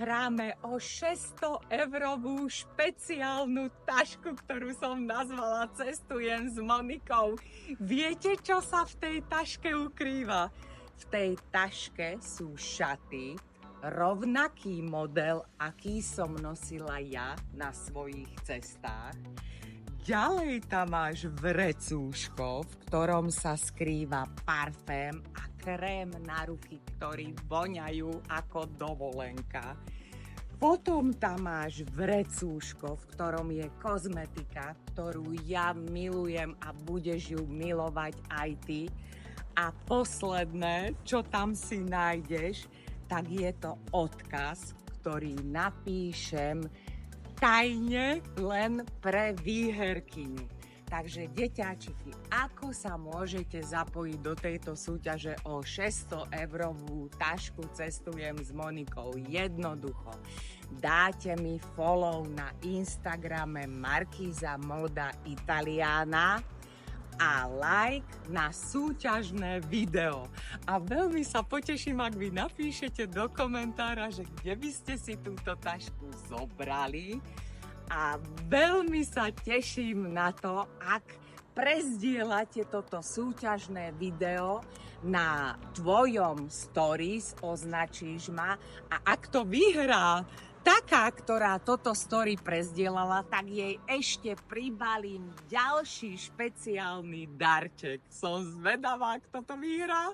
hráme o 600-eurovú špeciálnu tašku, ktorú som nazvala Cestujem s Monikou. Viete, čo sa v tej taške ukrýva? V tej taške sú šaty, rovnaký model, aký som nosila ja na svojich cestách. Ďalej tam máš vrecúško, v ktorom sa skrýva parfém a krém na ruky, ktorí voňajú ako dovolenka. Potom tam máš vrecúško, v ktorom je kozmetika, ktorú ja milujem a budeš ju milovať aj ty. A posledné, čo tam si nájdeš, tak je to odkaz, ktorý napíšem tajne len pre výherkyňu. Takže deťáčiky, ako sa môžete zapojiť do tejto súťaže o 600-eurovú tašku Cestujem s Monikou? Jednoducho. Dáte mi follow na Instagrame Markíza Moda Italiana a like na súťažné video. A veľmi sa poteším, ak vy napíšete do komentára, že kde by ste si túto tašku zobrali. A veľmi sa teším na to, ak prezdielate toto súťažné video na tvojom stories, označíš ma a ak to vyhrá taká, ktorá toto story prezdielala, tak jej ešte pribalím ďalší špeciálny darček. Som zvedavá, kto to vyhrá.